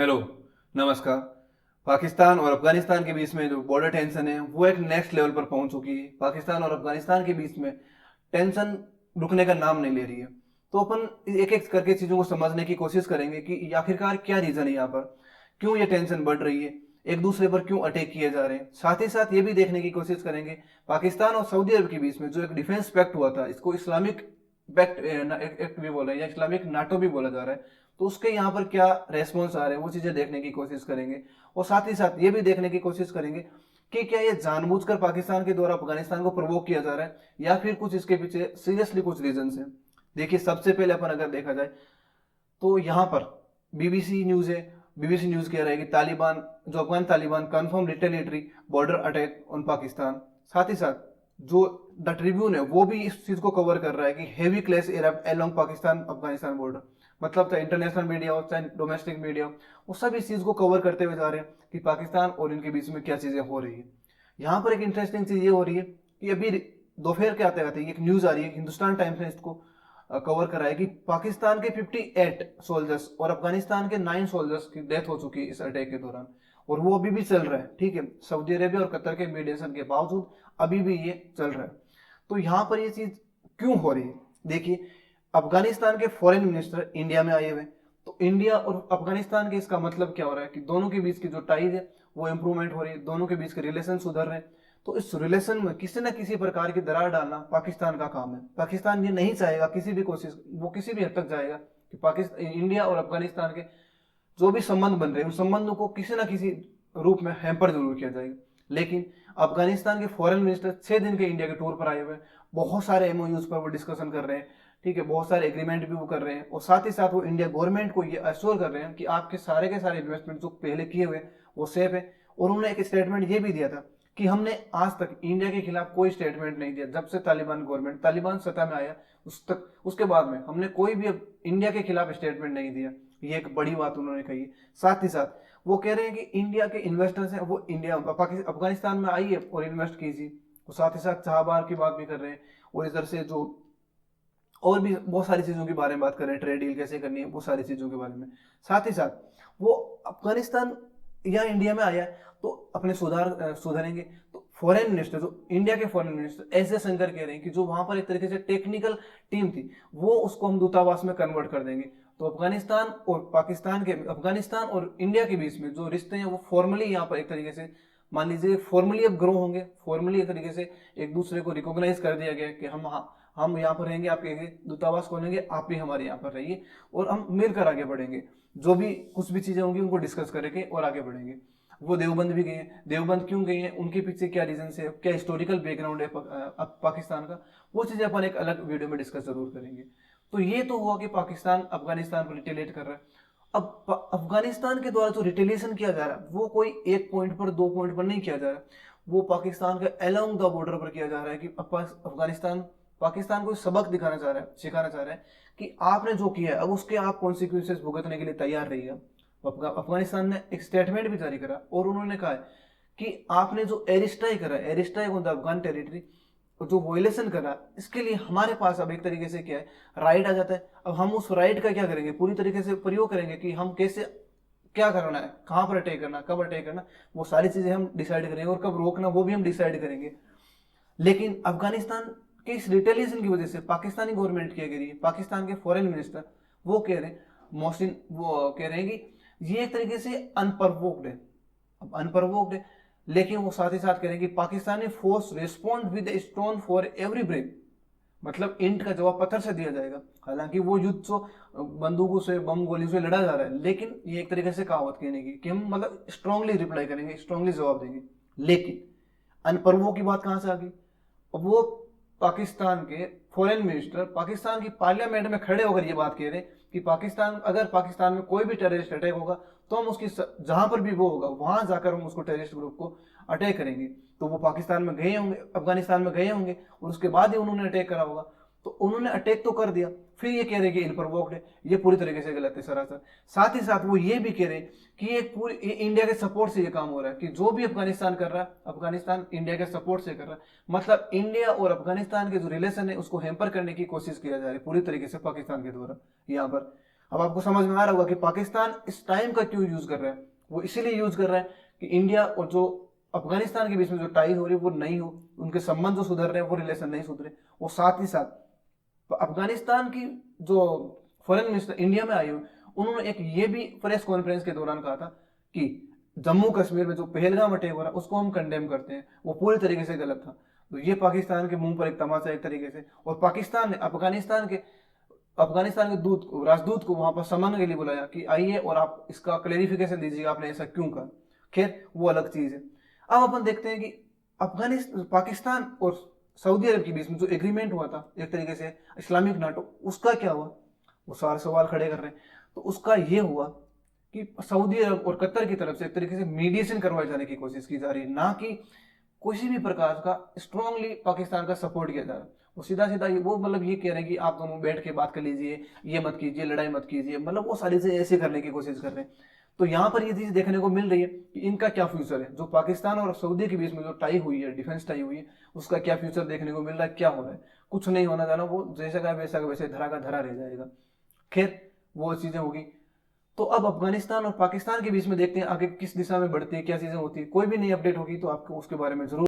Hello, नमस्कार। पाकिस्तान और अफगानिस्तान के बीच में जो बॉर्डर टेंशन है वो एक नेक्स्ट लेवल पर पहुंच चुकी है। पाकिस्तान और अफगानिस्तान के बीच में टेंशन रुकने का नाम नहीं ले रही है। तो अपन एक एक करके चीजों को समझने की कोशिश करेंगे कि आखिरकार क्या रीजन है यहाँ पर, क्यों ये टेंशन बढ़ रही है, एक दूसरे पर क्यों अटैक किए जा रहे हैं। साथ ही साथ ये भी देखने की कोशिश करेंगे पाकिस्तान और सऊदी अरब के बीच में जो एक डिफेंस पैक्ट हुआ था, इसको इस्लामिक पैक्ट एक्ट भी बोला है या इस्लामिक नाटो भी बोला जा रहा है। तो उसके यहाँ पर क्या रेस्पॉन्स आ रहे हैं वो चीजें देखने की कोशिश करेंगे। और साथ ही साथ ये भी देखने की कोशिश करेंगे कि क्या ये जानबूझकर पाकिस्तान के द्वारा अफगानिस्तान को प्रवोक किया जा रहा है या फिर कुछ इसके पीछे सीरियसली कुछ रीजन है। देखिए, सबसे पहले अपन अगर देखा जाए तो यहाँ पर बीबीसी न्यूज है। बीबीसी न्यूज कह रहा है कि तालिबान जो Afghan Taliban confirm retaliatory border attack on Pakistan. साथ ही साथ जो द ट्रिब्यून है वो भी इस चीज को कवर कर रहा है कि heavy clash erupt along Pakistan Afghanistan border. मतलब चाहे इंटरनेशनल मीडिया हो चाहे डोमेस्टिक मीडिया हो, वो सब इस चीज को कवर करते हुए जा रहे हैं कि पाकिस्तान और इनके बीच में क्या चीजें हो रही है। यहाँ पर एक इंटरेस्टिंग चीज ये हो रही है कि अभी दोपहर के आते आते एक न्यूज आ रही है, हिंदुस्तान टाइम्स ने इसको कवर करा है कि पाकिस्तान के 58 सोल्जर्स और अफगानिस्तान के 9 सोल्जर्स की डेथ हो चुकी है इस अटैक के दौरान। और वो अभी भी चल रहा है, ठीक है, सऊदी अरेबिया और कतर के मीडिएशन के बावजूद अभी भी ये चल रहा है। तो यहाँ पर ये चीज क्यों हो रही है? देखिए, अफगानिस्तान के फॉरेन मिनिस्टर इंडिया में आए हुए, तो इंडिया और अफगानिस्तान के इसका मतलब क्या हो रहा है कि दोनों के बीच की जो टाइज है वो इंप्रूवमेंट हो रही है, दोनों के बीच के रिलेशन सुधर रहे हैं। तो इस रिलेशन में किसी न किसी प्रकार की दरार डालना पाकिस्तान का काम है। पाकिस्तान ये नहीं चाहेगा, किसी भी कोशिश वो किसी भी हद तक जाएगा कि पाकिस्तान इंडिया और अफगानिस्तान के जो भी संबंध बन रहे हैं उन संबंधों को किसी न किसी रूप में हैम्पर जरूर किया जाएगा। लेकिन अफगानिस्तान के फॉरेन मिनिस्टर 6 दिन के इंडिया के टूर पर आए हुए हैं, बहुत सारे एमओयूज पर वो डिस्कशन कर रहे हैं, ठीक है, बहुत सारे एग्रीमेंट भी वो कर रहे हैं। और साथ ही साथ वो इंडिया गवर्नमेंट को ये अश्योर कर रहे हैं कि आपके सारे के सारे इन्वेस्टमेंट जो पहले किए हुए वो सेफ है। और उन्होंने एक स्टेटमेंट ये भी दिया था कि हमने आज तक इंडिया के खिलाफ कोई स्टेटमेंट नहीं दिया, जब से तालिबान सत्ता में आया उसके बाद में हमने कोई भी इंडिया के खिलाफ स्टेटमेंट नहीं दिया। ये एक बड़ी बात उन्होंने कही। साथ ही साथ वो कह रहे हैं कि इंडिया के इन्वेस्टर्स हैं वो इंडिया अफगानिस्तान में आइए और इन्वेस्ट कीजिए। और साथ ही साथ चाबहार की बात भी कर रहे हैं और इधर से जो और भी बहुत सारी चीजों के बारे में बात कर रहे हैं, ट्रेड डील कैसे करनी है, वो सारी चीजों के बारे में। साथ ही साथ वो अफगानिस्तान या इंडिया में आया तो अपने सुधारेंगे। तो फॉरेन मिनिस्टर जो इंडिया के फॉरेन मिनिस्टर एस जयशंकर कह रहे हैं कि जो वहां पर एक तरीके से टेक्निकल टीम थी वो उसको हम दूतावास में कन्वर्ट कर देंगे। तो अफगानिस्तान और इंडिया के बीच में जो रिश्ते हैं वो फॉर्मली यहाँ पर एक तरीके से मान लीजिए फॉर्मली अब ग्रो होंगे। फॉर्मली एक तरीके से एक दूसरे को रिकॉग्नाइज कर दिया गया कि हम यहाँ पर रहेंगे, आपके दूतावास खोलेंगे, आप भी हमारे यहाँ पर रहिए और हम मिलकर आगे बढ़ेंगे। जो भी कुछ भी चीजें होंगी उनको डिस्कस करेंगे और आगे बढ़ेंगे। वो देवबंद भी गए हैं। देवबंद क्यों गए हैं, उनके पीछे क्या रीजन है, क्या हिस्टोरिकल बैकग्राउंड है पाकिस्तान का, वो चीजें अपन एक अलग वीडियो में डिस्कस जरूर करेंगे। तो ये तो हुआ कि पाकिस्तान अफगानिस्तान को रिटेलिएट कर रहा है। अब अफगानिस्तान के द्वारा जो रिटेलिएशन किया जा रहा है वो कोई एक पॉइंट पर 2 पॉइंट पर नहीं किया जा रहा, वो पाकिस्तान के अलोंग द बॉर्डर पर किया जा रहा है कि अफगानिस्तान पाकिस्तान को सबक दिखाना चाह रहा है, सिखाना चाह रहा है कि आपने जो किया है अब उसके आप कॉन्सिक्वेंसेस भुगतने के लिए तैयार रहिए। अफगानिस्तान ने एक स्टेटमेंट भी जारी करा और उन्होंने कहा है कि आपने जो एरिस्ट्राई करा, एरिस्ट्राई ऑन द अफगान टेरिटरी, जो वॉयलेशन करा, इसके लिए हमारे पास अब एक तरीके से क्या है, राइट आ जाता है। अब हम उस राइट का क्या करेंगे, पूरी तरीके से प्रयोग करेंगे कि हम कैसे क्या करना है, कहां पर अटैक करना, कब अटैक करना, वो सारी चीजें हम डिसाइड करेंगे और कब रोकना वो भी हम डिसाइड करेंगे। लेकिन अफगानिस्तान के इस रिटेलिएशन की वजह से पाकिस्तानी गवर्नमेंट क्या कह रही है, पाकिस्तान के फॉरेन मिनिस्टर वो कह रहे हैं, मोहसिन वो कह रहे हैं कि ये एक तरीके से अनप्रवोक्ड है। अब अनप्रवोक्ड है लेकिन वो साथ ही साथ कह रहे हैं कि Pakistani force respond with stone for every brick, मतलब ईंट का जवाब पत्थर से दिया जाएगा। हालांकि वो युद्ध तो बंदूकों से बम गोली से लड़ा जा रहा है, लेकिन ये एक तरीके से कहावत कहने की कि हम मतलब स्ट्रांगली रिप्लाई करेंगे, स्ट्रांगली जवाब देंगे। लेकिन अनप्रवो की बात कहां से आ गई? वो पाकिस्तान के फॉरेन मिनिस्टर पाकिस्तान की पार्लियामेंट में खड़े होकर ये बात कह रहे हैं कि अगर पाकिस्तान में कोई भी टेररिस्ट अटैक होगा तो हम उसकी जहां पर भी वो होगा वहां जाकर हम उसको टेररिस्ट ग्रुप को अटैक करेंगे। तो वो पाकिस्तान में गए होंगे, अफगानिस्तान में गए होंगे और उसके बाद ही उन्होंने अटैक करा होगा। तो उन्होंने अटैक तो कर दिया, फिर ये कह रहे हैं कि इनप्रवोक्ड है, ये पूरी तरीके से गलत है सरासर। साथ ही साथ वो ये भी कह रहे हैं कि ये इंडिया के सपोर्ट से ये काम हो रहा है, कि जो भी अफगानिस्तान कर रहा है अफगानिस्तान इंडिया के सपोर्ट से कर रहा है। मतलब इंडिया और अफगानिस्तान के जो रिलेशन है उसको हैम्पर करने की कोशिश किया जा रही है पूरी तरीके से पाकिस्तान के द्वारा यहाँ पर। अब आपको समझ में आ रहा होगा कि पाकिस्तान इस टाइम का क्यों यूज कर रहा है। वो इसीलिए यूज कर रहा है कि इंडिया और जो अफगानिस्तान के बीच में जो टाई हो रही है वो नहीं हो, उनके संबंध जो सुधर रहे हैं वो रिलेशन नहीं सुधरे। वो साथ ही साथ अफगानिस्तान की जो फॉरेन मिनिस्टर इंडिया में आई हुई, उन्होंने एक ये भी प्रेस कॉन्फ्रेंस के दौरान कहा था कि जम्मू कश्मीर में जो पहलगाम अटैक हो रहा है उसको हम कंडेम करते हैं, वो पूरी तरीके से गलत था। तो ये पाकिस्तान के मुंह पर एक तमाचा एक तरीके से। और पाकिस्तान ने अफगानिस्तान के राजदूत को वहां पर समन के लिए बुलाया कि आइए और आप इसका क्लेरिफिकेशन दीजिएगा, आपने ऐसा क्यों कहा। खैर वो अलग चीज है। अब अपन देखते हैं कि अफगानिस्तान पाकिस्तान और सऊदी अरब के बीच में जो एग्रीमेंट हुआ था एक तरीके से इस्लामिक नाटो, उसका क्या हुआ, वो सारे सवाल खड़े कर रहे हैं। तो उसका ये हुआ कि सऊदी अरब और कतर की तरफ से एक तरीके से मीडिएशन करवाए जाने की कोशिश की जा रही है, ना कि किसी भी प्रकार का स्ट्रांगली पाकिस्तान का सपोर्ट किया जा रहा है। वो सीधा सीधा वो मतलब ये कह रहे हैं कि आप दोनों बैठ के बात कर लीजिए, ये मत कीजिए, लड़ाई मत कीजिए, मतलब वो सारी चीजें ऐसे करने की कोशिश कर रहे हैं। तो यहाँ पर ये चीज देखने को मिल रही है कि इनका क्या फ्यूचर है, जो पाकिस्तान और सऊदी के बीच में जो टाई हुई है, डिफेंस टाई हुई है, उसका क्या फ्यूचर देखने को मिल रहा है, क्या हो रहा है। कुछ नहीं होना जाना, वो जैसा का वैसे धरा का धरा रह जाएगा। खैर वो चीजें होगी। तो अब अफगानिस्तान और पाकिस्तान के बीच में देखते हैं आगे किस दिशा में बढ़ती है, क्या चीजें होती है। कोई भी नई अपडेट होगी तो आपको उसके बारे में जरूर